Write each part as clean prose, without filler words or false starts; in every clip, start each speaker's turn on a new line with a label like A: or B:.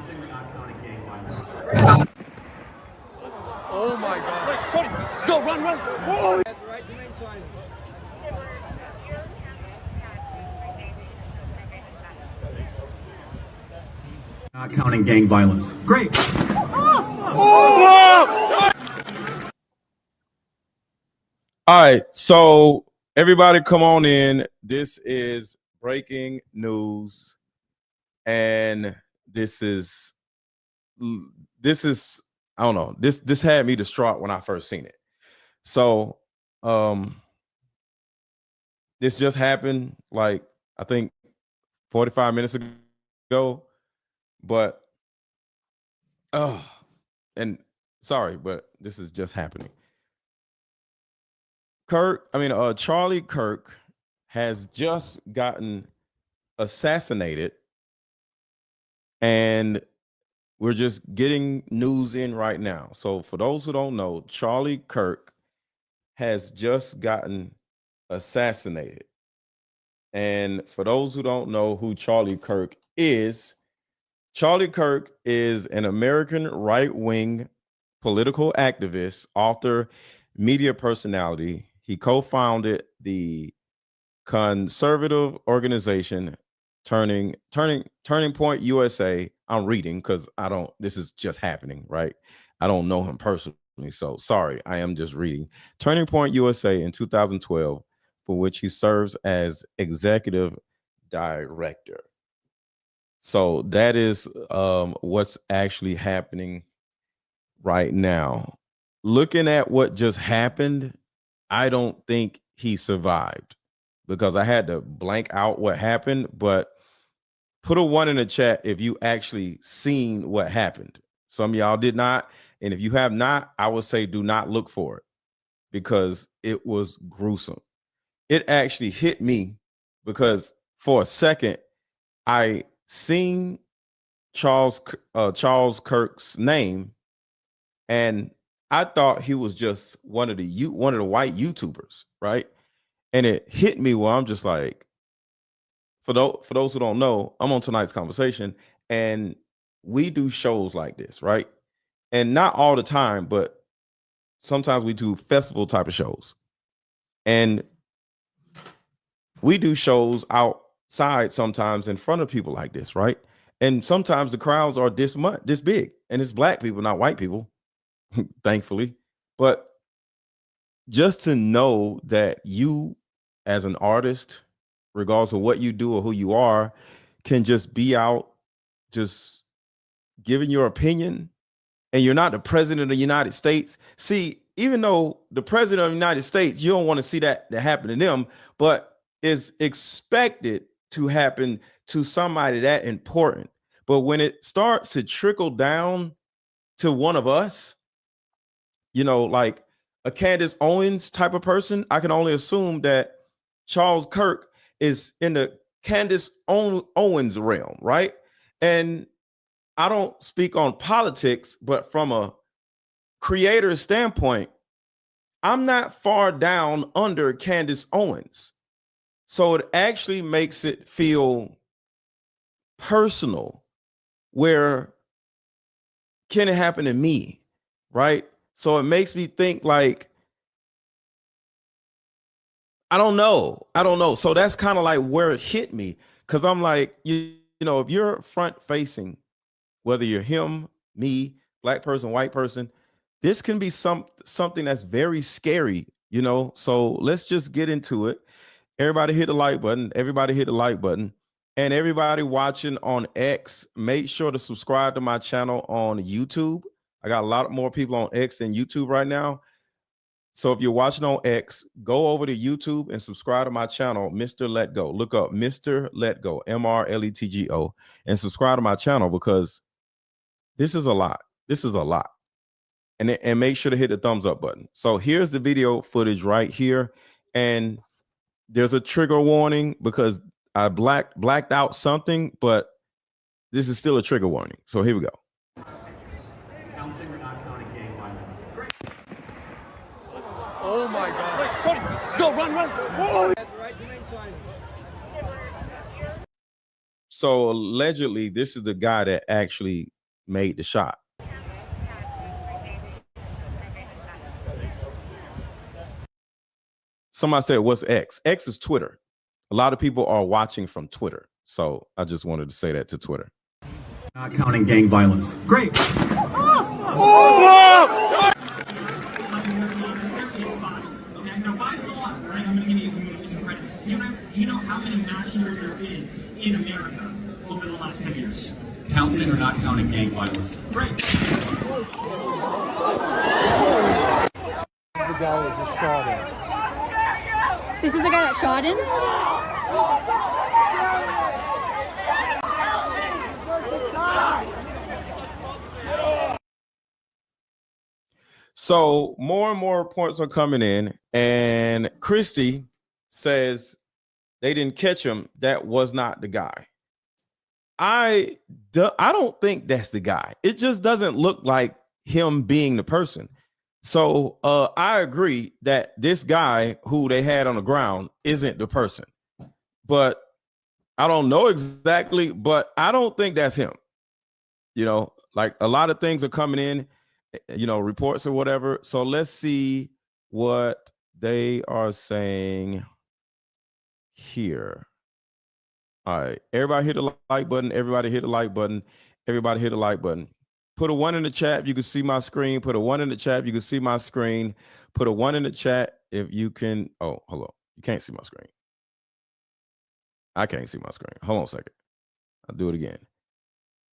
A: Counting but not counting gang violence.
B: Oh my God. Go, run, run. Whoa.
A: Not counting gang violence. Great.
C: All right, so everybody come on in. This is breaking news, and this is I don't know. This had me distraught when I first seen it. So this just happened like I think 45 minutes ago, but and sorry, but this is just happening. Charlie Kirk has just gotten assassinated, and we're just getting news in right now. So for those who don't know, Charlie Kirk has just gotten assassinated. And for those who don't know who Charlie Kirk is an American right-wing political activist, author, media personality. He co-founded the conservative organization Turning Point USA. I'm reading because this is just happening, right? I don't know him personally, so sorry. I am just reading. Turning Point USA in 2012, for which he serves as executive director. So that is what's actually happening right now. Looking at what just happened, I don't think he survived, because I had to blank out what happened, but put a 1 in the chat if you actually seen what happened. Some of y'all did not. And if you have not, I would say do not look for it, because it was gruesome. It actually hit me because for a second, I seen Charles Kirk's name, and I thought he was just one of the white YouTubers, right? And it hit me where I'm just like, for those who don't know, I'm on tonight's conversation, and we do shows like this, right? And not all the time, but sometimes we do festival type of shows, and we do shows outside sometimes in front of people like this, right? And sometimes the crowds are this big, and it's black people, not white people, thankfully. But just to know that you, as an artist, regardless of what you do or who you are, can just be out just giving your opinion, and you're not the president of the United States. See, even though the president of the United States, you don't want to see that happen to them, but it's expected to happen to somebody that important. But when it starts to trickle down to one of us, like a Candace Owens type of person, I can only assume that Charles Kirk is in the Candace Owens realm, right? And I don't speak on politics, but from a creator standpoint, I'm not far down under Candace Owens. So it actually makes it feel personal. Where can it happen to me, right? So it makes me think like, I don't know. So that's kind of like where it hit me, because I'm like, you know, if you're front facing, whether you're him, me, black person, white person, this can be something that's very scary, So let's just get into it. Everybody hit the like button. And everybody watching on X, make sure to subscribe to my channel on YouTube. I got a lot more people on X than YouTube right now. So if you're watching on X, go over to YouTube and subscribe to my channel, Mr. Let Go. Look up Mr. Let Go, MRLETGO, and subscribe to my channel, because this is a lot. And make sure to hit the thumbs up button. So here's the video footage right here. And there's a trigger warning because I blacked out something, but this is still a trigger warning. So here we go.
A: Counting but not counting gang violence. Great.
B: Oh my God. Go, run, run. Whoa.
C: So allegedly, this is the guy that actually made the shot. Somebody said, what's X? X is Twitter. A lot of people are watching from Twitter. So I just wanted to say that to Twitter.
A: Not counting gang violence. Great. Do you know how many mass shooters there have been in America over the last 10 years? Counting or not counting gang violence? Great.
B: The guy that just shot him.
D: This is the guy that shot him?
C: So more and more reports are coming in, and Christie says they didn't catch him. That was not the guy. I don't think that's the guy. It just doesn't look like him being the person. So I agree that this guy who they had on the ground isn't the person, but I don't know exactly, but I don't think that's him. You know, like a lot of things are coming in, you know, reports or whatever. So let's see what they are saying here. All right, everybody hit the like button. Everybody hit the like button. Everybody hit the like button. Put a 1 in the chat. You can see my screen. Put a 1 in the chat. You can see my screen. Put a 1 in the chat if you can. Oh, hello. You can't see my screen. I can't see my screen. Hold on a second. I'll do it again.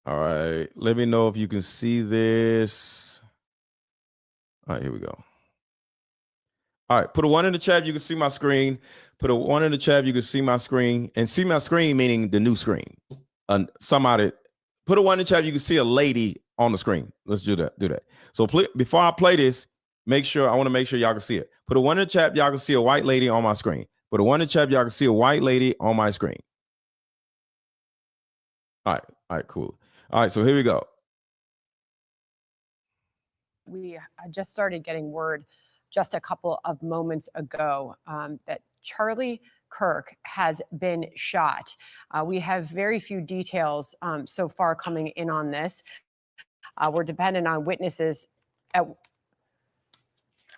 C: All right. Let me know if you can see this. All right, here we go. All right, put a 1 in the chat. You can see my screen. Put a 1 in the chat. You can see my screen. And see my screen meaning the new screen. Somebody put a 1 in the chat. You can see a lady on the screen. Let's do that. So before I play this, I want to make sure y'all can see it. Put a 1 in the chat. Y'all can see a white lady on my screen. Put a 1 in the chat. Y'all can see a white lady on my screen. All right, cool. All right, so here we go.
E: We just started getting word just a couple of moments ago that Charlie Kirk has been shot. We have very few details so far coming in on this. We're dependent on witnesses.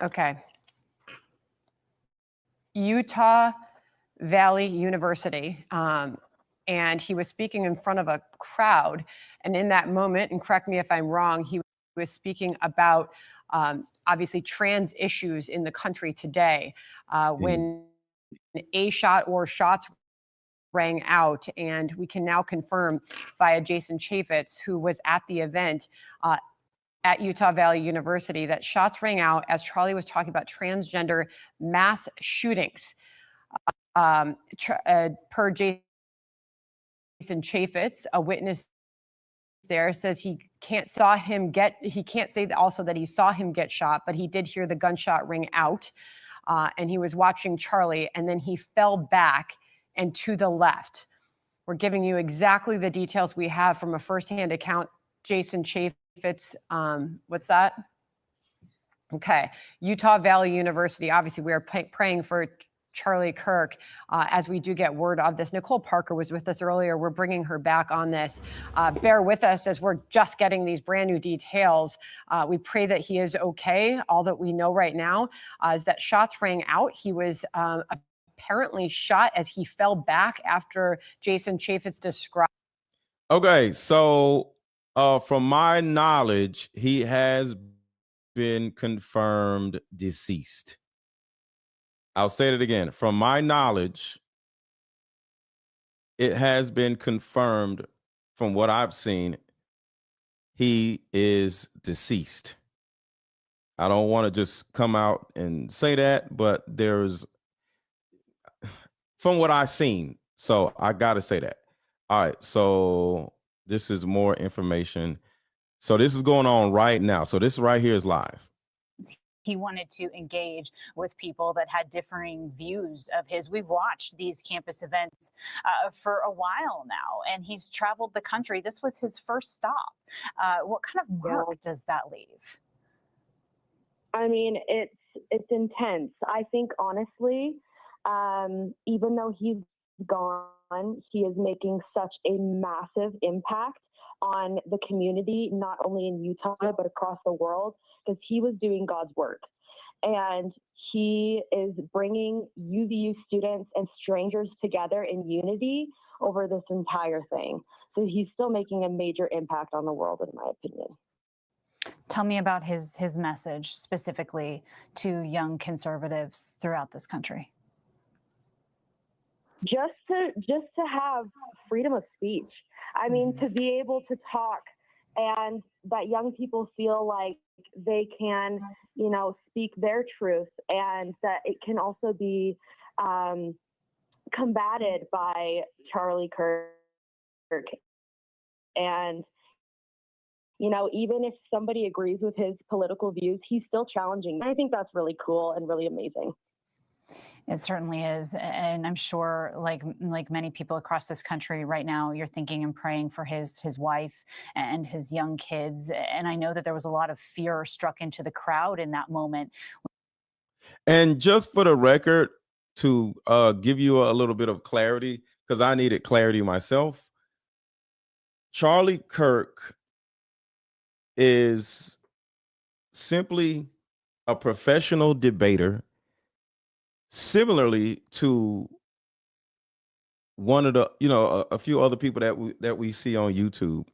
E: Okay. Utah Valley University. And he was speaking in front of a crowd. And in that moment, and correct me if I'm wrong, he was speaking about obviously trans issues in the country today. When a shot or shots rang out, and we can now confirm via Jason Chaffetz, who was at the event at Utah Valley University, that shots rang out as Charlie was talking about transgender mass shootings. Per Jason Chaffetz, a witness there, says he can't say also that he saw him get shot, but he did hear the gunshot ring out, and he was watching Charlie, and then he fell back and to the left. We're giving you exactly the details we have from a firsthand account. Jason Chaffetz, what's that? Okay, Utah Valley University. Obviously, we are praying for Charlie Kirk as we do get word of this. Nicole Parker was with us earlier. We're bringing her back on this. Bear with us as we're just getting these brand new details. We pray that he is okay. All that we know right now is that shots rang out. He was apparently shot as he fell back after Jason Chaffetz described.
C: Okay, so from my knowledge, he has been confirmed deceased. I'll say it again. From my knowledge, it has been confirmed from what I've seen, he is deceased. I don't want to just come out and say that, but there's, from what I've seen, so I got to say that. All right, so this is more information. So this is going on right now. So this right here is live.
F: He wanted to engage with people that had differing views of his. We've watched these campus events for a while now, and he's traveled the country. This was his first stop. What kind of mark does that leave?
G: I mean, it's intense. I think, honestly, even though he's gone, he is making such a massive impact on the community, not only in Utah, but across the world, because he was doing God's work. And he is bringing UVU students and strangers together in unity over this entire thing. So he's still making a major impact on the world, in my opinion.
F: Tell me about his message specifically to young conservatives throughout this country.
G: Just to have freedom of speech. I mean, to be able to talk, and that young people feel like they can, speak their truth, and that it can also be combated by Charlie Kirk. And, even if somebody agrees with his political views, he's still challenging. I think that's really cool and really amazing.
F: It certainly is. And I'm sure like many people across this country right now, you're thinking and praying for his wife and his young kids. And I know that there was a lot of fear struck into the crowd in that moment.
C: And just for the record, to give you a little bit of clarity, because I needed clarity myself, Charlie Kirk is simply a professional debater, similarly to one of the, a few other people that we see on YouTube,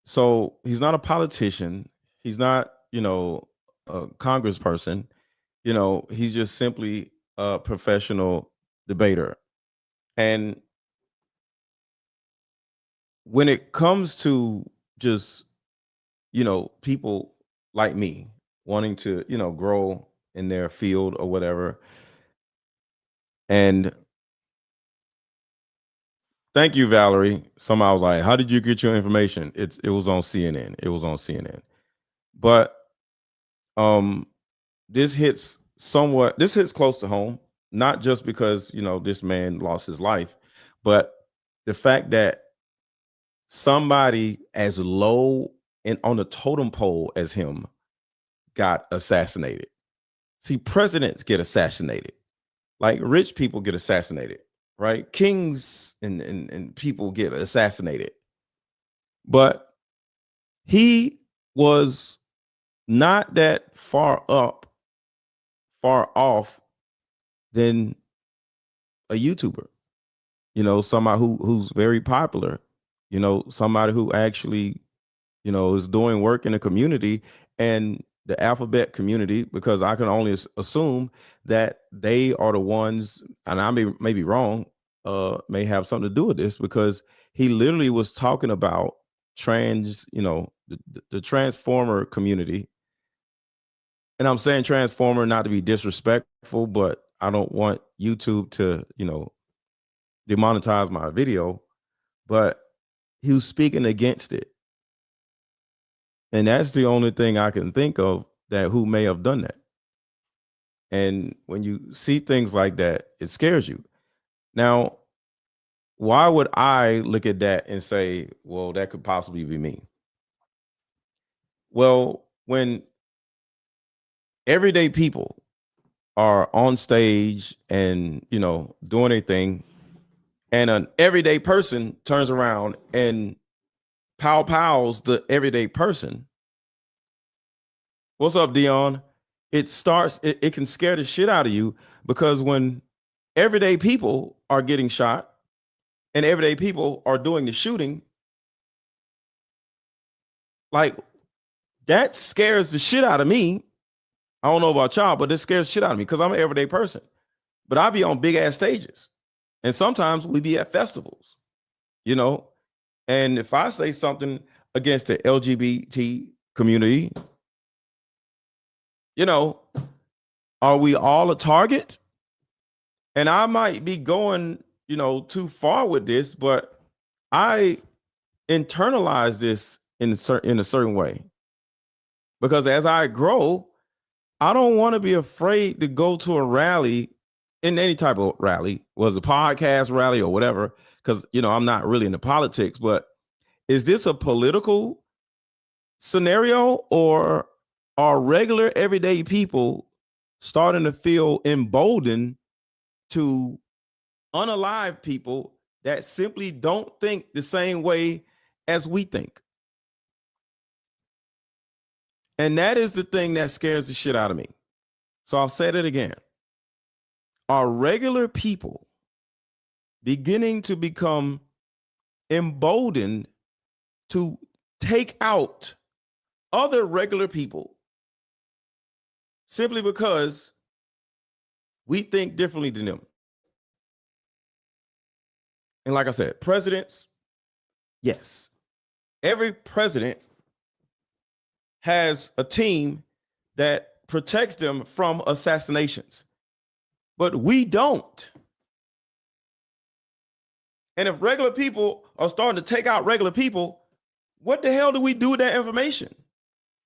C: So he's not a politician. He's not, a congressperson. He's just simply a professional debater. And when it comes to just, people like me wanting to, grow in their field or whatever. And thank you, Valerie. Somehow I was like, how did you get your information? It was on CNN. It was on CNN. But this hits close to home, not just because, this man lost his life, but the fact that somebody as low and on the totem pole as him got assassinated. See, presidents get assassinated. Like rich people get assassinated, right? Kings and people get assassinated. But he was not that far off than a YouTuber, somebody who's very popular, somebody who actually, is doing work in the community and the alphabet community, because I can only assume that they are the ones, and I may be wrong, may have something to do with this, because he literally was talking about the transformer community. And I'm saying transformer not to be disrespectful, but I don't want YouTube to, demonetize my video, but he was speaking against it. And that's the only thing I can think of that who may have done that. And when you see things like that, it scares you. Now, why would I look at that and say, well, that could possibly be me? Well, when everyday people are on stage and, doing a thing, and an everyday person turns around and pows the everyday person. What's up, Dion? It can scare the shit out of you, because when everyday people are getting shot and everyday people are doing the shooting, like that scares the shit out of me. I don't know about y'all, but it scares the shit out of me because I'm an everyday person. But I be on big ass stages. And sometimes we be at festivals, and if I say something against the LGBT community, are we all a target? And I might be going, too far with this, but I internalize this in a certain way, because as I grow, I don't want to be afraid to go to a rally, in any type of rally, was a podcast rally or whatever, because, I'm not really into politics, but is this a political scenario, or are regular everyday people starting to feel emboldened to unalive people that simply don't think the same way as we think. And that is the thing that scares the shit out of me. So I'll say it again. Are regular people beginning to become emboldened to take out other regular people simply because we think differently than them? And like I said, presidents, yes. Every president has a team that protects them from assassinations, but we don't. And if regular people are starting to take out regular people, what the hell do we do with that information?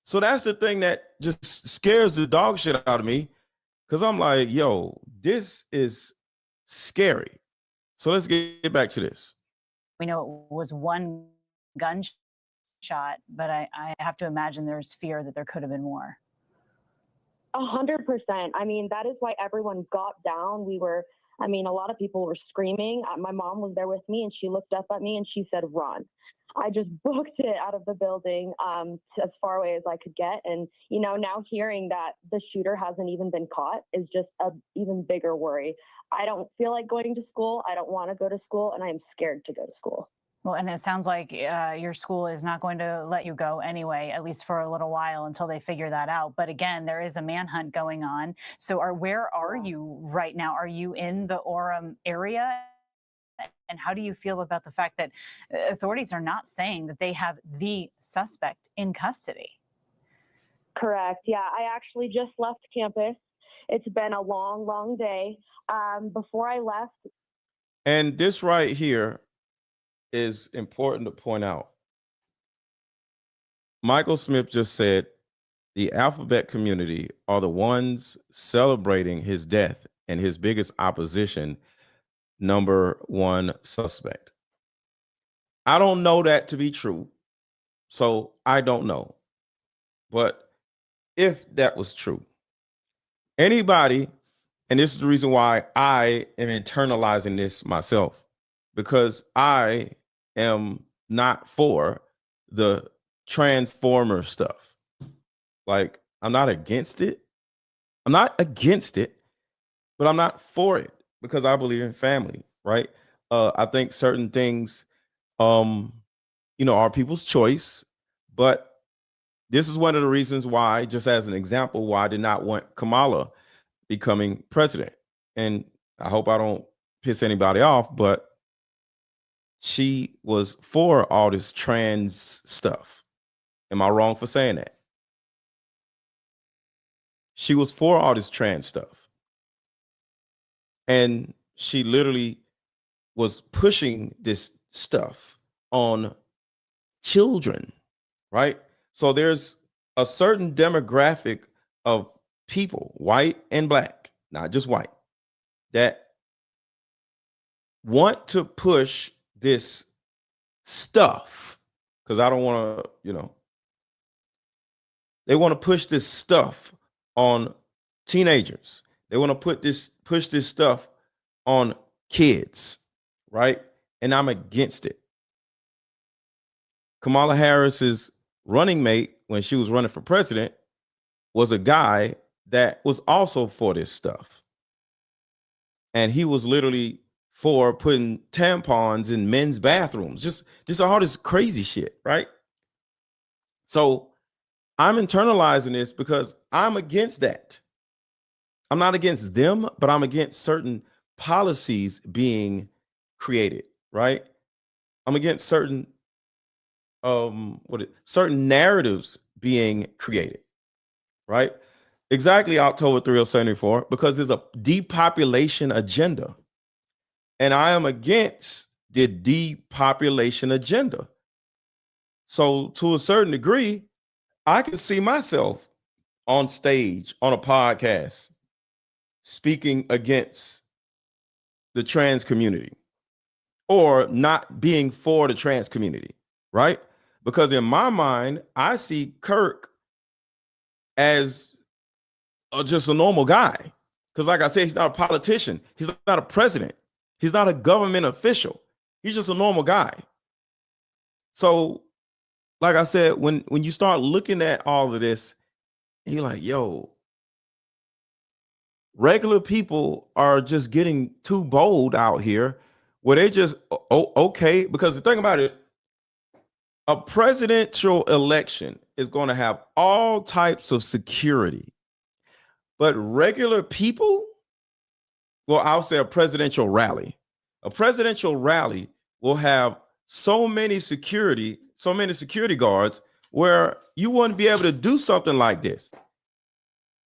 C: So that's the thing that just scares the dog shit out of me, because I'm like, yo, this is scary. So let's get back to this.
F: We know it was one gunshot, but I have to imagine there's fear that there could have been more.
G: 100%. I mean, that is why everyone got down. A lot of people were screaming. My mom was there with me, and she looked up at me and she said, run. I just booked it out of the building as far away as I could get. And, now hearing that the shooter hasn't even been caught is just an even bigger worry. I don't feel like going to school. I don't want to go to school, and I am scared to go to school.
F: Well, and it sounds like your school is not going to let you go anyway, at least for a little while until they figure that out. But again, there is a manhunt going on. So where are you right now? Are you in the Orem area? And how do you feel about the fact that authorities are not saying that they have the suspect in custody?
G: Correct. Yeah, I actually just left campus. It's been a long, long day. Before I left.
C: And this right here is important to point out. Michael Smith just said the alphabet community are the ones celebrating his death and his biggest opposition, number one suspect. I don't know that to be true, so I don't know. But if that was true, anybody, and this is the reason why I am internalizing this myself, because I am not for the transformer stuff. Like, I'm not against it. I'm not against it, but I'm not for it because I believe in family, right? I think certain things, are people's choice, but this is one of the reasons why, just as an example, why I did not want Kamala becoming president. And I hope I don't piss anybody off, but she was for all this trans stuff. Am I wrong for saying that? She was for all this trans stuff. And she literally was pushing this stuff on children, right? So there's a certain demographic of people, white and black, not just white, that want to push this stuff, because I don't want to, they want to push this stuff on teenagers. They want to push this stuff on kids, right? And I'm against it. Kamala Harris's running mate when she was running for president was a guy that was also for this stuff. And he was literally for putting tampons in men's bathrooms, just all this crazy shit, right? So I'm internalizing this because I'm against that. I'm not against them, but I'm against certain policies being created, right? I'm against certain certain narratives being created, right? Exactly, October 3074, because there's a depopulation agenda. And I am against the depopulation agenda. So to a certain degree, I can see myself on stage on a podcast speaking against the trans community or not being for the trans community, right? Because in my mind, I see Kirk as just a normal guy. Because like I said, he's not a politician. He's not a president. He's not a government official. He's just a normal guy. So, like I said, when you start looking at all of this, you're like, yo, regular people are just getting too bold out here where they just, okay, because the thing about it, a presidential election is going to have all types of security, but regular people, well, I'll say a presidential rally will have so many security guards where you wouldn't be able to do something like this.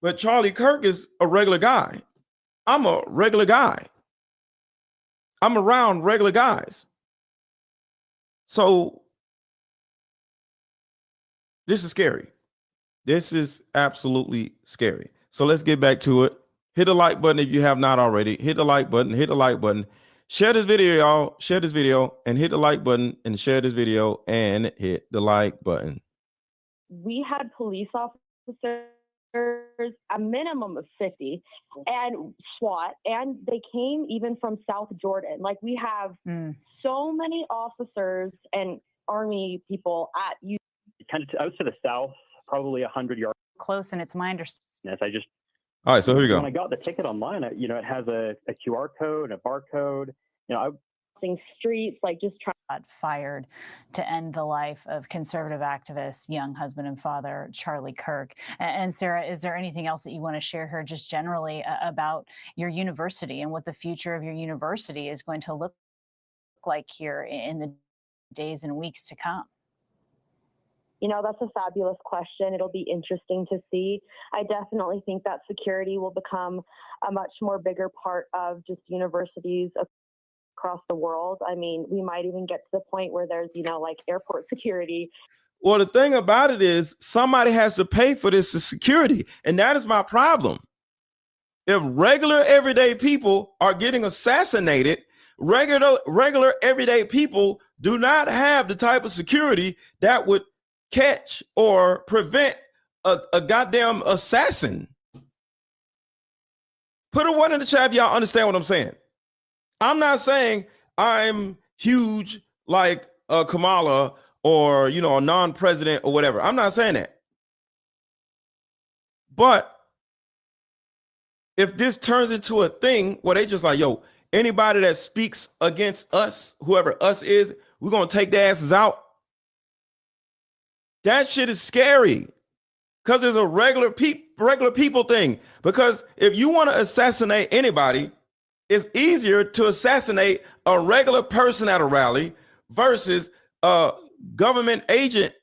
C: But Charlie Kirk is a regular guy. I'm a regular guy. I'm around regular guys. So this is scary. This is absolutely scary. So let's get back to it. Hit the like button if you have not already. Hit the like button. Hit the like button. Share this video, y'all. Share this video and hit the like button and share this video and hit the like button.
G: We had police officers, a minimum of 50, and SWAT, and they came even from South Jordan. Like, we have so many officers and Army people at you.
H: Kind of out to the south, probably 100 yards.
F: Close, and it's my understanding.
C: All right, so here we go.
H: When I got the ticket online, it has a QR code, a barcode.
G: Streets, like, just trying.
F: Fired to end the life of conservative activist, young husband and father, Charlie Kirk. And Sarah, is there anything else that you want to share here just generally about your university and what the future of your university is going to look like here in the days and weeks to come?
G: That's a fabulous question. It'll be interesting to see. I definitely think that security will become a much more bigger part of just universities across the world. I mean, we might even get to the point where there's, like airport security.
C: Well, the thing about it is somebody has to pay for this security. And that is my problem. If regular everyday people are getting assassinated, regular everyday people do not have the type of security that would catch or prevent a goddamn assassin. Put a one in the chat if y'all understand what I'm saying. I'm not saying I'm huge like Kamala or, a non-president or whatever. I'm not saying that. But if this turns into a thing where they just like, yo, anybody that speaks against us, whoever us is, we're going to take their asses out. That shit is scary because it's a regular people thing. Because if you want to assassinate anybody, it's easier to assassinate a regular person at a rally versus a government agent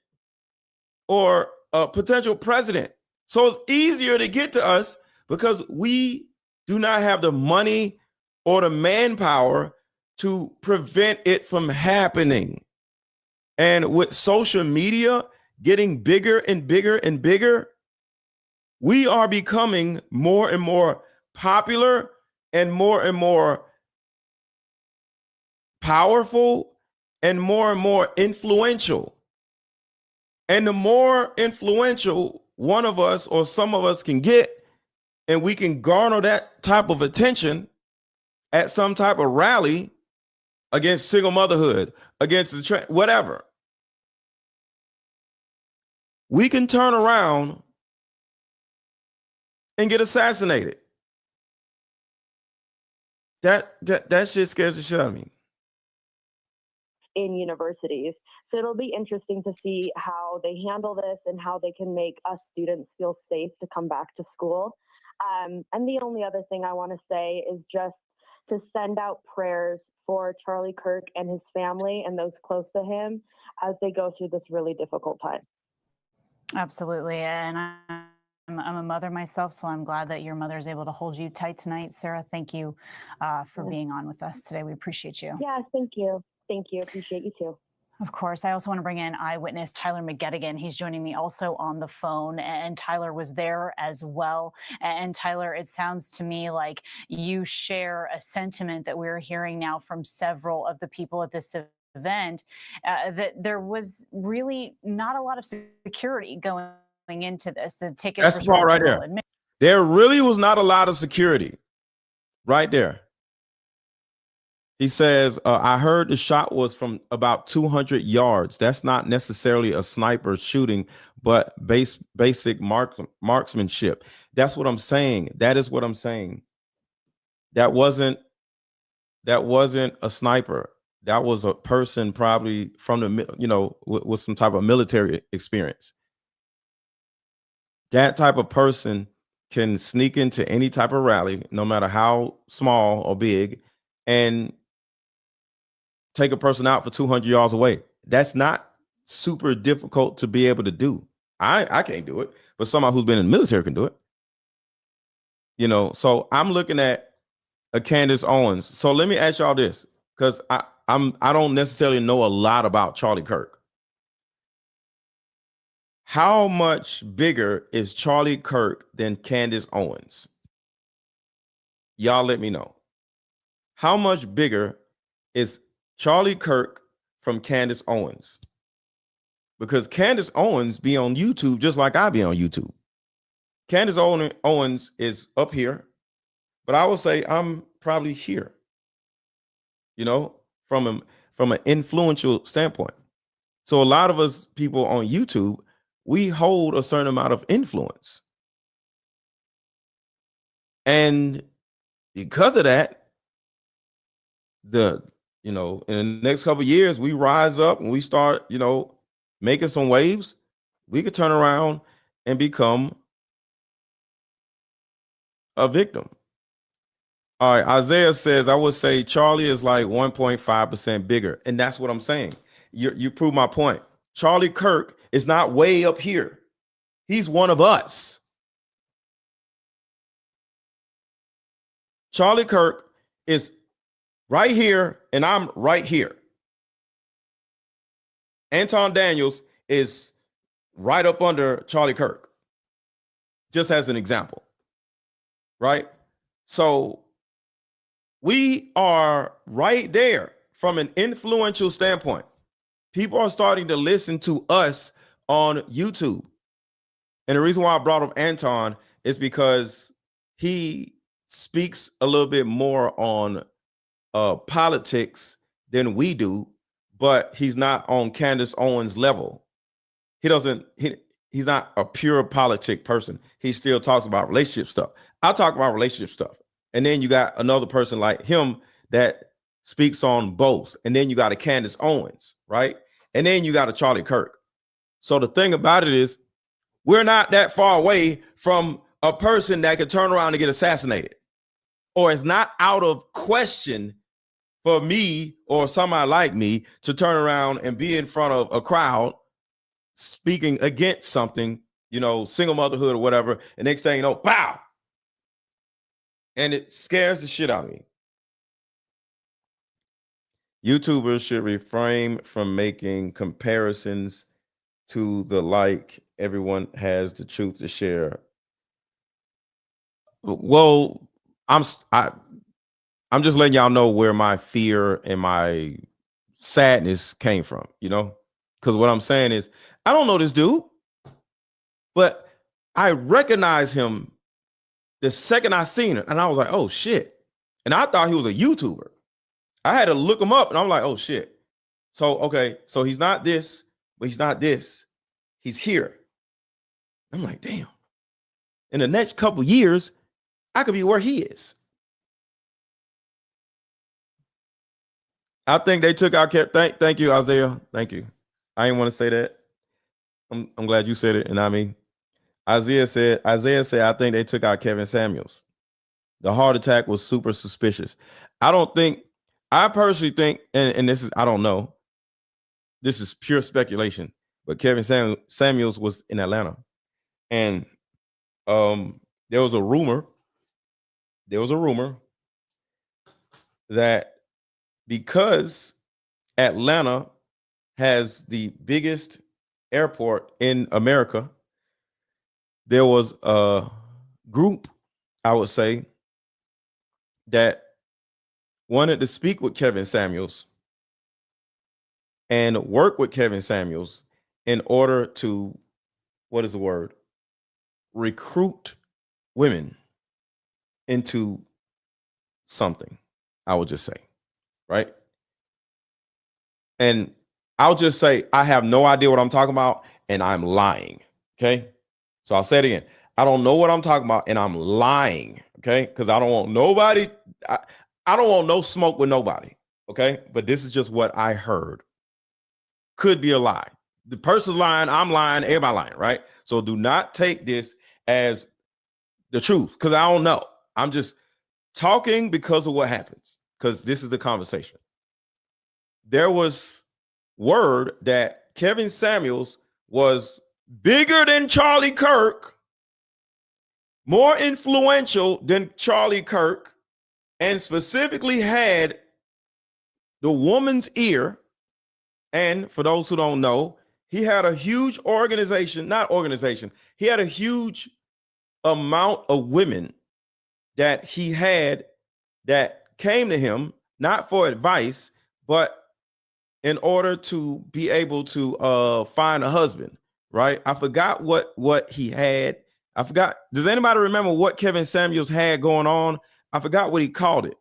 C: or a potential president. So it's easier to get to us because we do not have the money or the manpower to prevent it from happening. And with social media getting bigger and bigger and bigger, we are becoming more and more popular and more powerful and more influential. And the more influential one of us or some of us can get, and we can garner that type of attention at some type of rally against single motherhood, against the whatever, we can turn around and get assassinated. That shit scares the shit out of me.
G: In universities. So it'll be interesting to see how they handle this and how they can make us students feel safe to come back to school. And the only other thing I want to say is just to send out prayers for Charlie Kirk and his family and those close to him as they go through this really difficult time.
F: Absolutely. And I'm a mother myself, so I'm glad that your mother is able to hold you tight tonight. Sarah, thank you for being on with us today. We appreciate you.
G: Yeah, thank you. Thank you. Appreciate you too.
F: Of course. I also want to bring in Eyewitness Tyler McGettigan. He's joining me also on the phone, and Tyler was there as well. And Tyler, it sounds to me like you share a sentiment that we're hearing now from several of the people at this event, that there was really not a lot of security going into this. The tickets.
C: That's the part right there. There really was not a lot of security right there. He says, I heard the shot was from about 200 yards. That's not necessarily a sniper shooting, but basic marksmanship. That's what I'm saying. That is what I'm saying. That wasn't a sniper. That was a person probably from the, with some type of military experience. That type of person can sneak into any type of rally, no matter how small or big, and take a person out for 200 yards away. That's not super difficult to be able to do. I can't do it, but somebody who's been in the military can do it. So I'm looking at a Candace Owens. So let me ask y'all this, because I don't necessarily know a lot about Charlie Kirk. How much bigger is Charlie Kirk than Candace Owens? Y'all let me know. How much bigger is Charlie Kirk from Candace Owens? Because Candace Owens be on YouTube just like I be on YouTube. Candace Owens is up here, but I would say I'm probably here, from an influential standpoint. So a lot of us people on YouTube, we hold a certain amount of influence. And because of that, in the next couple of years, we rise up and we start, making some waves. We could turn around and become a victim. All right, Isaiah says, I would say Charlie is like 1.5% bigger. And that's what I'm saying. You prove my point. Charlie Kirk is not way up here. He's one of us. Charlie Kirk is right here, and I'm right here. Anton Daniels is right up under Charlie Kirk, just as an example, right? So we are right there from an influential standpoint. People are starting to listen to us on YouTube. And the reason why I brought up Anton is because he speaks a little bit more on politics than we do, but he's not on Candace Owens' level. He's not a pure politic person. He still talks about relationship stuff. I talk about relationship stuff. And then you got another person like him that speaks on both. And then you got a Candace Owens, right? And then you got a Charlie Kirk. So the thing about it is, we're not that far away from a person that could turn around and get assassinated. Or it's not out of question for me or somebody like me to turn around and be in front of a crowd speaking against something, single motherhood or whatever. And next thing you know, pow! And it scares the shit out of me. YouTubers should refrain from making comparisons to the like. Everyone has the truth to share. Well, I'm just letting y'all know where my fear and my sadness came from, because what I'm saying is, I don't know this dude, but I recognize him the second I seen it, and I was like, oh shit. And I thought he was a YouTuber. I had to look him up, and I'm like, oh shit. So, okay, so he's not this, but he's not this. He's here. I'm like, damn. In the next couple years, I could be where he is. I think they took out thank you, Isaiah. Thank you. I didn't want to say that. I'm glad you said it. And I mean, Isaiah said, I think they took out Kevin Samuels. The heart attack was super suspicious. I personally think, and this is, I don't know. This is pure speculation, but Kevin Samuels was in Atlanta. And there was a rumor that because Atlanta has the biggest airport in America, there was a group, I would say, that wanted to speak with Kevin Samuels and work with Kevin Samuels in order to, recruit women into something, I would just say. right? And I'll just say, I have no idea what I'm talking about, and I'm lying. Okay. So I'll say it again. I don't know what I'm talking about, and I'm lying. Okay. Because I don't want nobody, I don't want no smoke with nobody. Okay. But this is just what I heard. Could be a lie. The person's lying, I'm lying, everybody lying, right? So do not take this as the truth, because I don't know. I'm just talking because of what happens, because this is the conversation. There was word that Kevin Samuels was bigger than Charlie Kirk, more influential than Charlie Kirk, and specifically had the woman's ear. And for those who don't know, he had a huge he had a huge amount of women that he had that came to him, not for advice, but in order to be able to find a husband, right? I forgot what he had. I forgot. Does anybody remember what Kevin Samuels had going on? I forgot what he called it.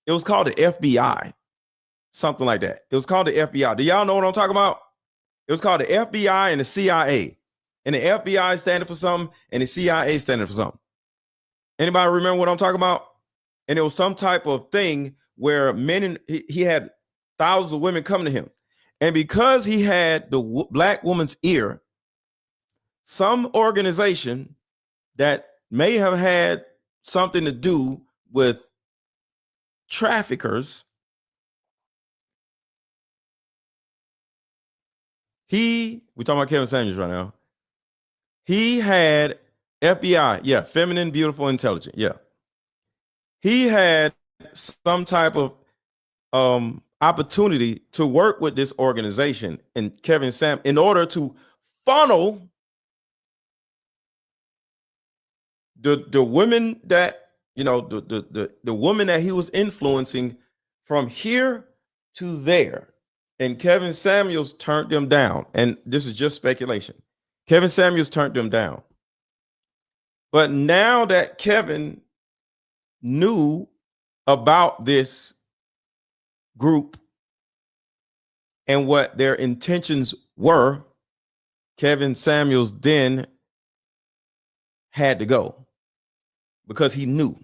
C: It was called the FBI, something like that. It was called the FBI. Do y'all know what I'm talking about? It was called the FBI and the CIA. And the FBI standing for something, and the CIA standing for something. Anybody remember what I'm talking about? And it was some type of thing where he had thousands of women coming to him. And because he had the black woman's ear, some organization that may have had something to do with traffickers, we're talking about Kevin Samuels right now. He had FBI, yeah, feminine, beautiful, intelligent, yeah. He had some type of opportunity to work with this organization and Kevin Sam in order to funnel the women that, you know, the woman that he was influencing from here to there. And Kevin Samuels turned them down. And this is just speculation. Kevin Samuels turned them down. But now that Kevin knew about this group and what their intentions were, Kevin Samuels then had to go because he knew.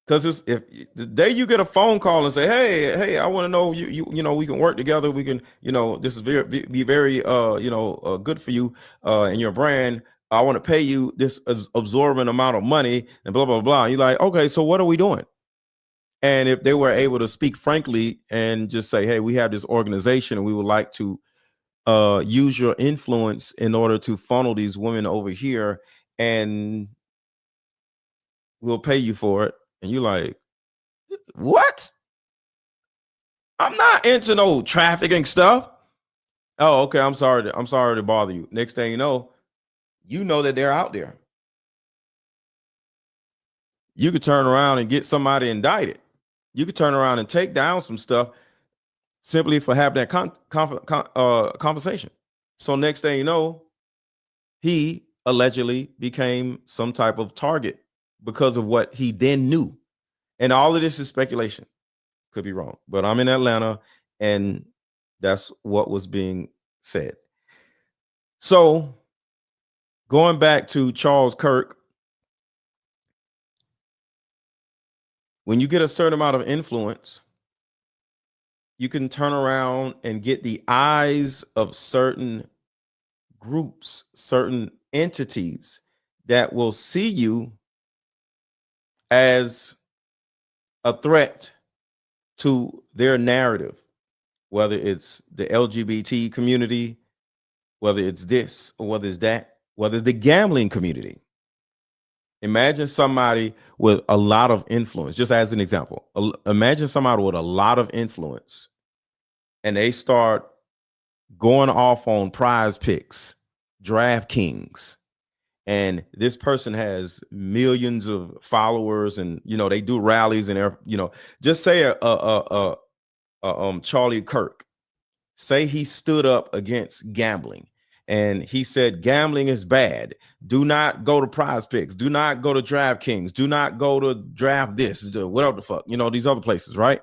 C: Because if the day you get a phone call and say, hey, I want to know you know, we can work together, we can, you know, this is be very good for you and your brand. I want to pay you this absorbent amount of money and blah blah blah. You're like, okay, so what are we doing? And if they were able to speak frankly and just say, hey, we have this organization and we would like to use your influence in order to funnel these women over here, and we'll pay you for it. And you're like, what? I'm not into no trafficking stuff. Oh, okay. I'm sorry to bother you. Next thing you know that they're out there. You could turn around and get somebody indicted. You could turn around and take down some stuff simply for having that conversation. So next thing you know, he allegedly became some type of target because of what he then knew. And all of this is speculation. Could be wrong, but I'm in Atlanta and that's what was being said. So going back to Charles Kirk, when you get a certain amount of influence, you can turn around and get the eyes of certain groups, certain entities that will see you as a threat to their narrative, whether it's the LGBT community, whether it's this or whether it's that, whether it's the gambling community. Imagine somebody with a lot of influence, just as an example. Imagine somebody with a lot of influence and they start going off on prize picks, DraftKings, and this person has millions of followers and, you know, they do rallies and, you know, just say Charlie Kirk, say he stood up against gambling and he said gambling is bad. Do not go to prize picks. Do not go to DraftKings. Do not go to draft this, whatever the fuck, you know, these other places, right?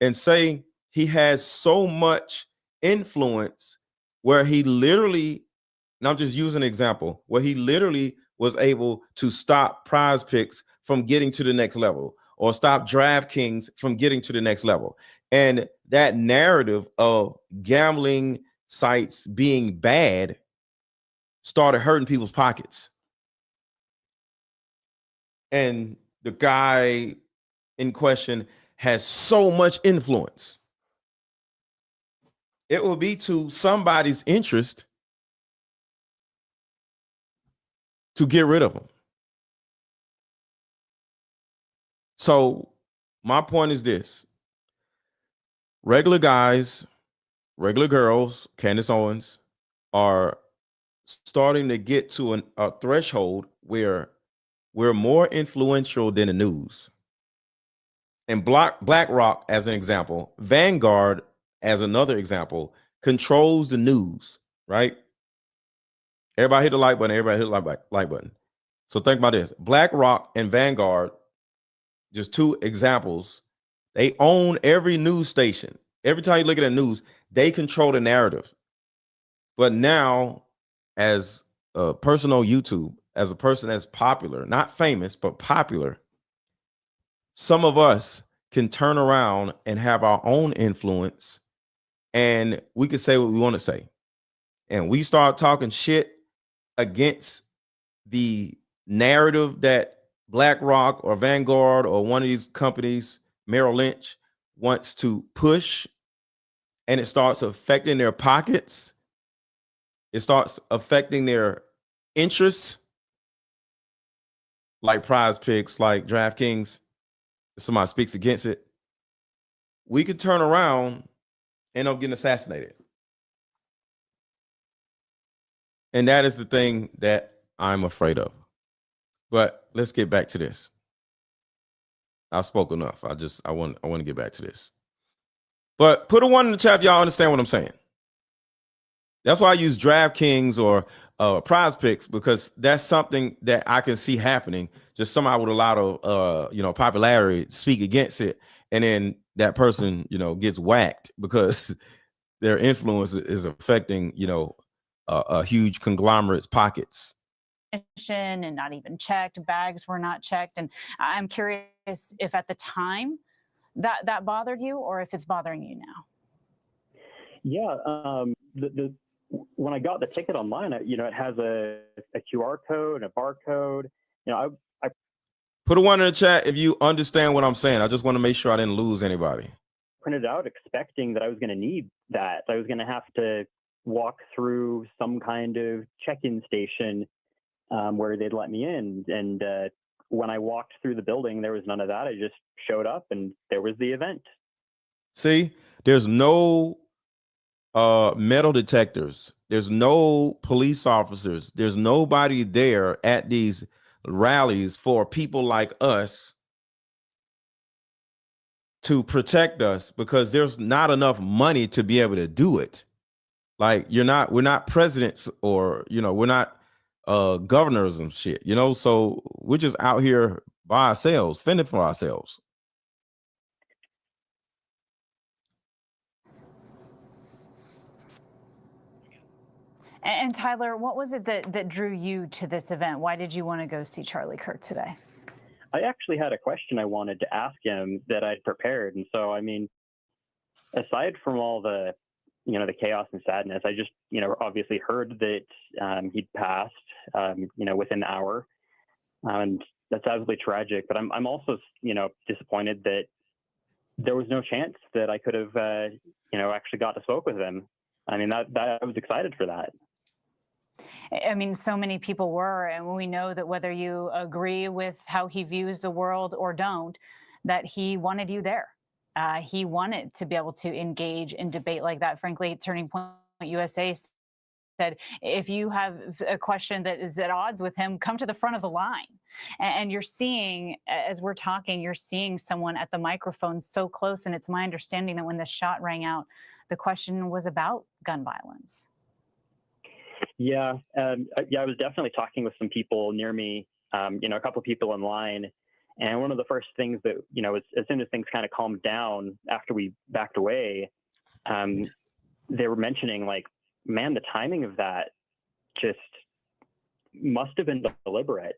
C: and say he has so much influence where he literally, and I'm just using an example, where he literally was able to stop Prize Picks from getting to the next level, or stop DraftKings from getting to the next level. And that narrative of gambling sites being bad started hurting people's pockets. And the guy in question has so much influence. It will be to somebody's interest to get rid of him. So my point is this: regular guys, regular girls, Candace Owens, are starting to get to a threshold where we're more influential than the news. And BlackRock, as an example, Vanguard, as another example, controls the news, right? Everybody hit the like button. Everybody hit the like button. So think about this: BlackRock and Vanguard, just two examples. They own every news station. Every time you look at the news, they control the narrative. But now, as a person on YouTube, as a person that's popular, not famous, but popular, some of us can turn around and have our own influence, and we can say what we want to say. And we start talking shit against the narrative that BlackRock or Vanguard or one of these companies, Merrill Lynch, wants to push, and it starts affecting their pockets. It starts affecting their interests, like Prize Picks, like DraftKings. If somebody speaks against it, we could turn around and end up getting assassinated. And that is the thing that I'm afraid of. But let's get back to this. I've spoken enough. I want to get back to this. But put a 1 in the chat if y'all understand what I'm saying. That's why I use DraftKings or Prize Picks, because that's something that I can see happening. Just somebody with a lot of popularity speak against it, and then that person gets whacked because their influence is affecting a huge conglomerate's pockets.
F: And not even checked. Bags were not checked, and I'm curious if at the time that bothered you, or if it's bothering you now.
H: Yeah, when I got the ticket online, it has a QR code, a barcode. I
C: put a 1 in the chat if you understand what I'm saying. I just want to make sure I didn't lose anybody.
H: Printed out expecting that I was going to need that. I was going to have to walk through some kind of check-in station where they'd let me in. And when I walked through the building, there was none of that. I just showed up and there was the event.
C: See, there's no metal detectors. There's no police officers. There's nobody there at these rallies for people like us to protect us, because there's not enough money to be able to do it. Like we're not presidents, or we're not governors and shit, so we're just out here by ourselves, fending for ourselves.
F: And Tyler, what was it that drew you to this event? Why did you want to go see Charlie Kirk today?
H: I actually had a question I wanted to ask him that I'd prepared. And so, aside from all the, the chaos and sadness, I just, obviously heard that he'd passed, within the hour. And that's absolutely tragic. But I'm also, disappointed that there was no chance that I could have, actually got to spoke with him. That I was excited for that.
F: So many people were, and we know that whether you agree with how he views the world or don't, that he wanted you there. He wanted to be able to engage in debate like that. Frankly, Turning Point USA said, if you have a question that is at odds with him, come to the front of the line. And you're seeing, as we're talking, you're seeing someone at the microphone so close. And it's my understanding that when the shot rang out, the question was about gun violence.
H: Yeah, I was definitely talking with some people near me, a couple of people in line, And one of the first things that, as soon as things kind of calmed down after we backed away, they were mentioning, like, man, the timing of that just must have been deliberate.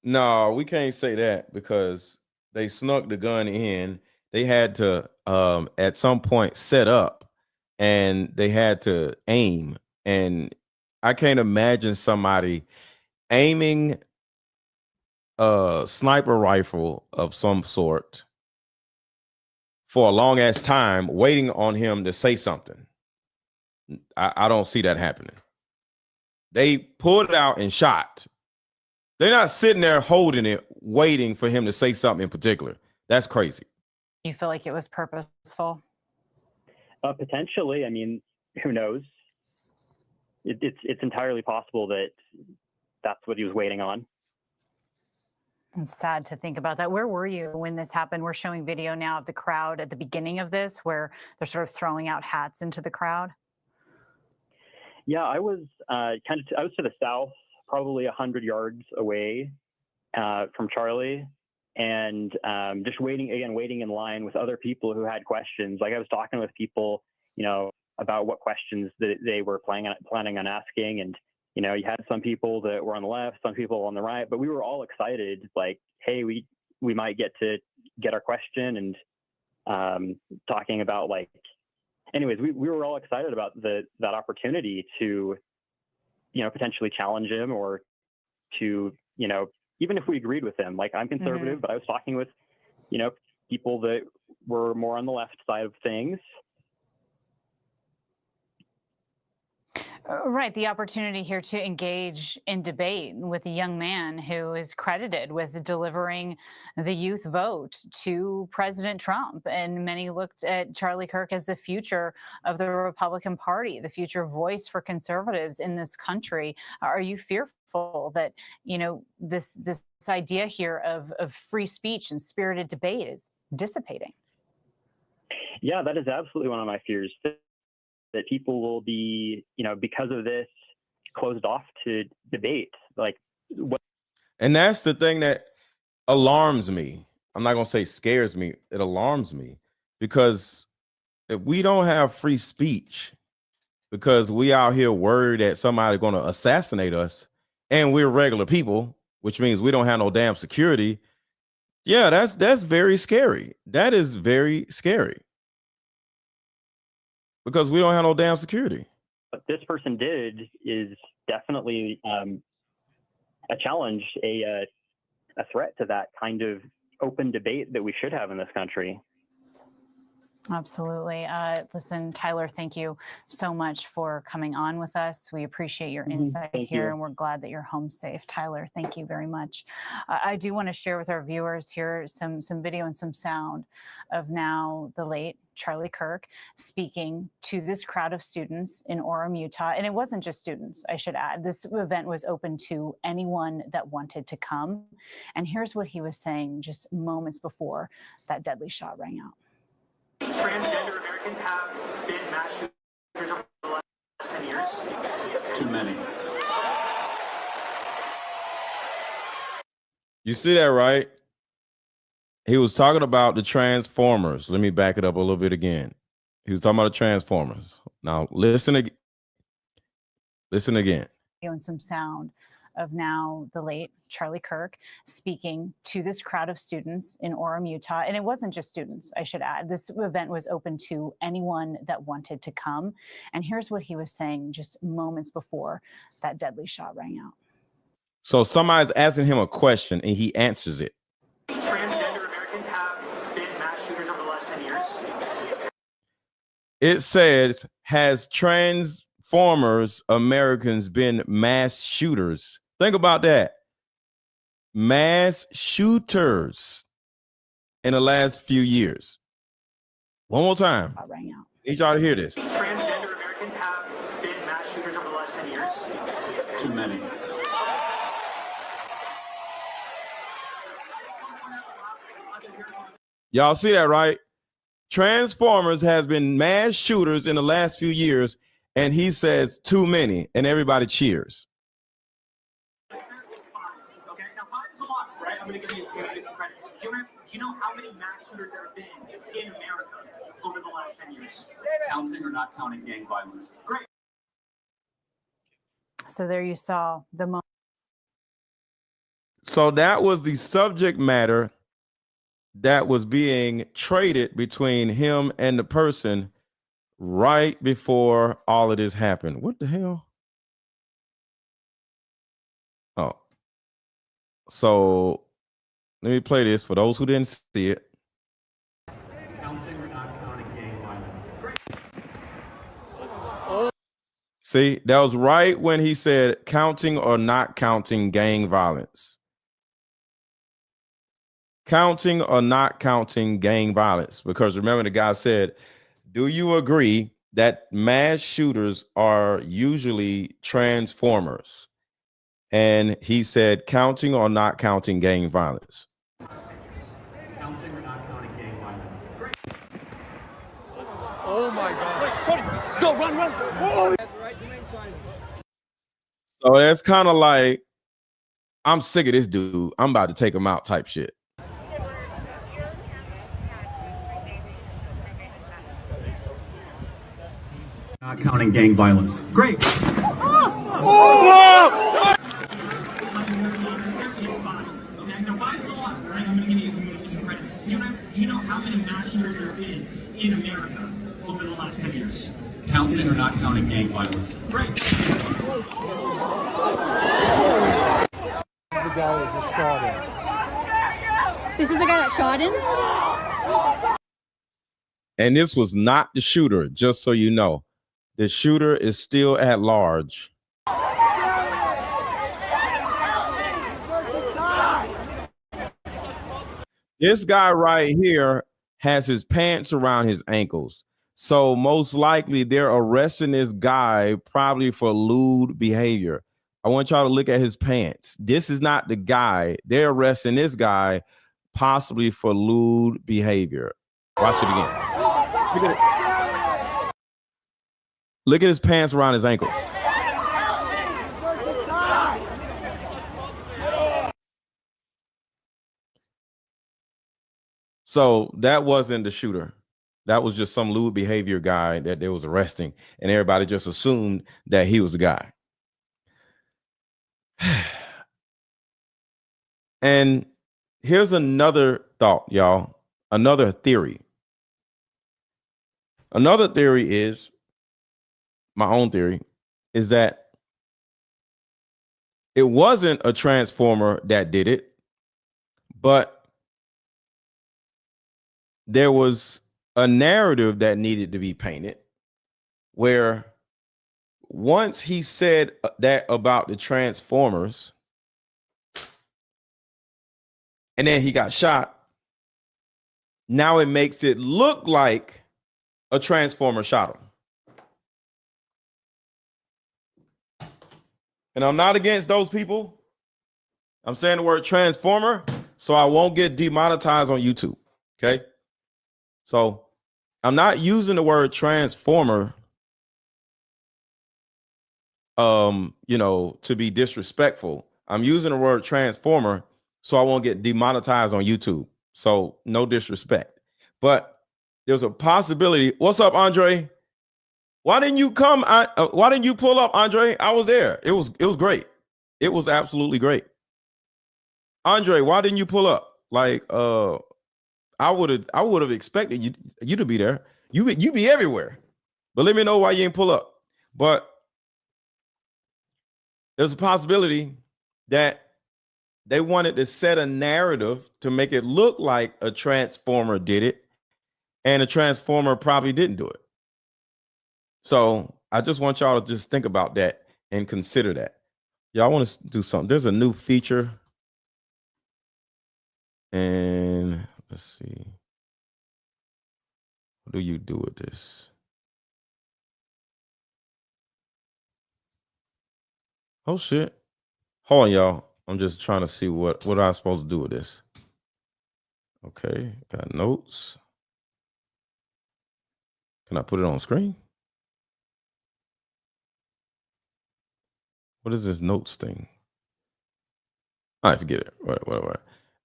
C: No, we can't say that because they snuck the gun in. They had to, at some point, set up, and they had to aim. And I can't imagine somebody aiming a sniper rifle of some sort for a long ass time, waiting on him to say something. I don't see that happening. They pulled it out and shot. They're not sitting there holding it, waiting for him to say something in particular. That's crazy.
F: You feel like it was purposeful?
H: Potentially. I mean, who knows? It's entirely possible that that's what he was waiting on.
F: It's sad to think about that. Where were you when this happened? We're showing video now of the crowd at the beginning of this, where they're sort of throwing out hats into the crowd.
H: Yeah, I was I was to the south, probably 100 yards away from Charlie, and just waiting in line with other people who had questions. Like, I was talking with people, about what questions that they were planning on asking, and you had some people that were on the left, some people on the right, but we were all excited. Like, hey, we might get to get our question, and talking about, like, anyways, we were all excited about that opportunity to, potentially challenge him, or to, even if we agreed with him. Like, I'm conservative, but I was talking with, people that were more on the left side of things.
F: Right. The opportunity here to engage in debate with a young man who is credited with delivering the youth vote to President Trump. And many looked at Charlie Kirk as the future of the Republican Party, the future voice for conservatives in this country. Are you fearful that, this idea here of free speech and spirited debate is dissipating?
H: Yeah, that is absolutely one of my fears. That people will be, because of this, closed off to debate. Like,
C: and that's the thing that alarms me. I'm not gonna say scares me. It alarms me, because if we don't have free speech, because we out here worried that somebody's gonna assassinate us, and we're regular people, which means we don't have no damn security. Yeah, that's very scary. That is very scary. Because we don't have no damn security.
H: What this person did is definitely a challenge, a threat to that kind of open debate that we should have in this country.
F: Absolutely. Listen, Tyler, thank you so much for coming on with us. We appreciate your insight here, and we're glad that you're home safe. Tyler, thank you very much. I do want to share with our viewers here some video and some sound of now the late Charlie Kirk speaking to this crowd of students in Orem, Utah. And it wasn't just students, I should add. This event was open to anyone that wanted to come. And here's what he was saying just moments before that deadly shot rang out.
A: Transgender Americans have been mass shooters over the last 10 years? Too many.
C: You see that, right? He was talking about the Transformers. Let me back it up a little bit again. He was talking about the Transformers. Now, listen again.
F: And some sound of now the late Charlie Kirk speaking to this crowd of students in Orem, Utah. And it wasn't just students, I should add. This event was open to anyone that wanted to come. And here's what he was saying just moments before that deadly shot rang out.
C: So somebody's asking him a question and he answers it.
A: Transgender Americans have been mass shooters over the last 10 years?
C: It says, has Transformers Americans been mass shooters? Think about that. Mass shooters in the last few years. One more time.
F: Rang out.
C: Need y'all to hear this.
A: Transgender Americans have been mass shooters over the last 10 years? Too many.
C: Y'all see that, right? Transformers has been mass shooters in the last few years, and he says too many, and everybody cheers.
A: I'm going to give you some credit. Do you know how many mass shooters there have been in America over the last 10 years?
I: Counting or not counting gang violence?
A: Great.
F: So there you saw the moment.
C: So that was the subject matter that was being traded between him and the person right before all of this happened. What the hell? Oh, so let me play this for those who didn't see it.
A: Counting or not counting gang violence? Great.
C: See, that was right when he said counting or not counting gang violence. Counting or not counting gang violence. Because remember, the guy said, do you agree that mass shooters are usually transformers? And he said, counting or not counting gang violence.
A: Counting or not counting gang violence? Great.
B: Oh my God. Go, run, run. Oh.
C: So that's kind of like, I'm sick of this dude. I'm about to take him out type shit.
A: Not counting gang violence. Great. Do you know how many mass shooters there have been in America over the last 10 years?
I: Counting or not counting gang violence?
A: Great.
B: The guy that just shot him.
D: This is the guy that shot him?
C: And this was not the shooter, just so you know. The shooter is still at large. This guy right here has his pants around his ankles. So most likely they're arresting this guy probably for lewd behavior. I want y'all to look at his pants. This is not the guy. They're arresting this guy possibly for lewd behavior. Watch it again. Look at it. Look at his pants around his ankles. So that wasn't the shooter. That was just some lewd behavior guy that they was arresting, and everybody just assumed that he was the guy. And here's another thought, y'all. Another theory. Another theory is, my own theory, is that it wasn't a transformer that did it, but there was a narrative that needed to be painted where once he said that about the transformers and then he got shot, now it makes it look like a transformer shot him. And I'm not against those people. I'm saying the word transformer so I won't get demonetized on YouTube. Okay. So I'm not using the word transformer, to be disrespectful. I'm using the word transformer so I won't get demonetized on YouTube. So no disrespect. But there's a possibility. What's up, Andre? Why didn't you come? Why didn't you pull up, Andre? I was there. It was great. It was absolutely great. Andre, why didn't you pull up? Like, I would have expected you to be there. You be everywhere. But let me know why you didn't pull up. But there's a possibility that they wanted to set a narrative to make it look like a transformer did it, and a transformer probably didn't do it. So I just want y'all to just think about that and consider that. Y'all want to do something. There's a new feature. And let's see. What do you do with this? Oh, shit. Hold on, y'all. I'm just trying to see what I'm supposed to do with this. Okay, got notes. Can I put it on screen? What is this notes thing? I forget it. Whatever.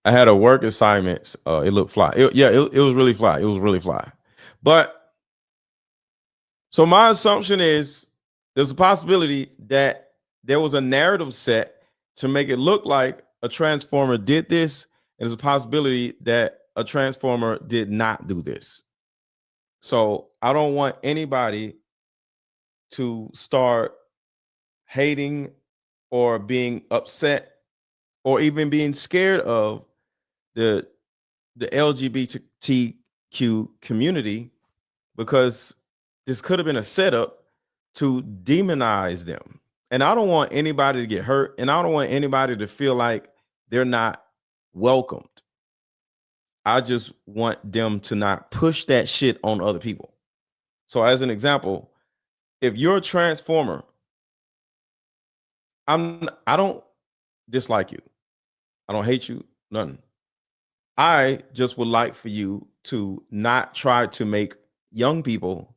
C: I had a work assignment. It looked fly. It was really fly. It was really fly. But so my assumption is there's a possibility that there was a narrative set to make it look like a transformer did this, and there's a possibility that a transformer did not do this. So I don't want anybody to start hating or being upset or even being scared of the LGBTQ community, because this could have been a setup to demonize them. And I don't want anybody to get hurt, and I don't want anybody to feel like they're not welcomed. I just want them to not push that shit on other people. So as an example, if you're a transformer, I don't dislike you. I don't hate you, nothing. I just would like for you to not try to make young people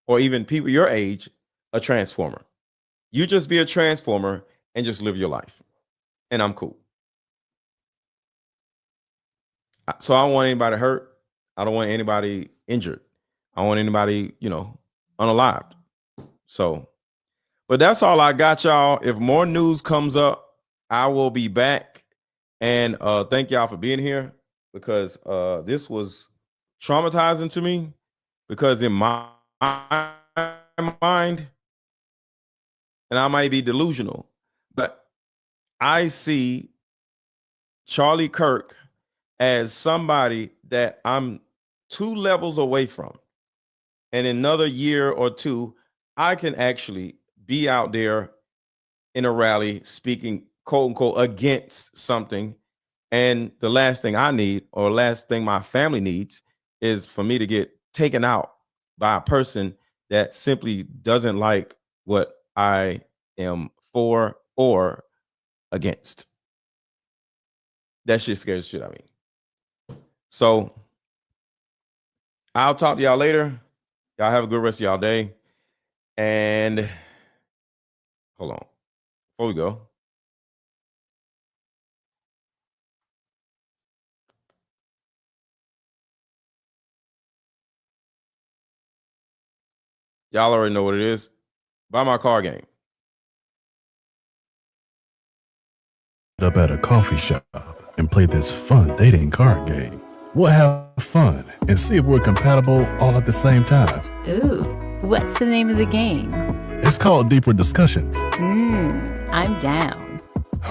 C: or even people your age a transformer. You just be a transformer and just live your life. And I'm cool. So I don't want anybody hurt. I don't want anybody injured. I don't want anybody, unalived. So, but that's all I got, y'all. If more news comes up, I will be back. And thank y'all for being here, because this was traumatizing to me, because in my mind, and I might be delusional, but I see Charlie Kirk as somebody that I'm 2 levels away from. And in another year or two, I can actually be out there in a rally speaking, quote unquote, against something. And the last thing I need, or last thing my family needs, is for me to get taken out by a person that simply doesn't like what I am for or against. That shit scares the shit out of me. So I'll talk to y'all later. Y'all have a good rest of y'all day. And hold on. Before we go, y'all already know what it is. Buy my card game.
J: Up at a coffee shop and play this fun dating card game. We'll have fun and see if we're compatible all at the same time.
K: Ooh, what's the name of the game?
J: It's called Deeper Discussions.
K: I'm down.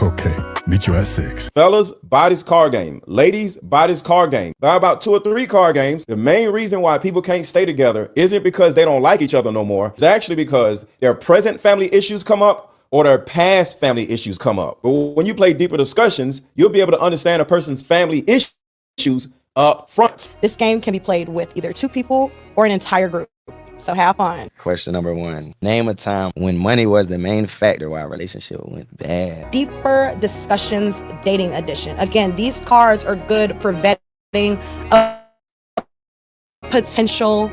J: Okay, meet you at 6.
C: Fellas, buy this card game. Ladies, buy this card game. Buy about 2 or 3 card games. The main reason why people can't stay together isn't because they don't like each other no more. It's actually because their present family issues come up or their past family issues come up. But when you play Deeper Discussions, you'll be able to understand a person's family issues up front.
L: This game can be played with either 2 people or an entire group. So have fun.
M: Question number 1. Name a time when money was the main factor why a relationship went bad.
L: Deeper Discussions Dating Edition. Again, these cards are good for vetting a potential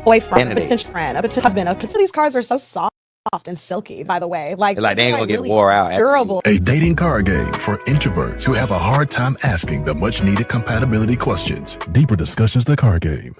L: boyfriend, a potential friend, a potential husband. These cards are so soft and silky, by the way. Like
M: they ain't gonna get
L: really
M: wore out.
L: Durable.
J: A dating card game for introverts who have a hard time asking the much needed compatibility questions. Deeper Discussions, the card game.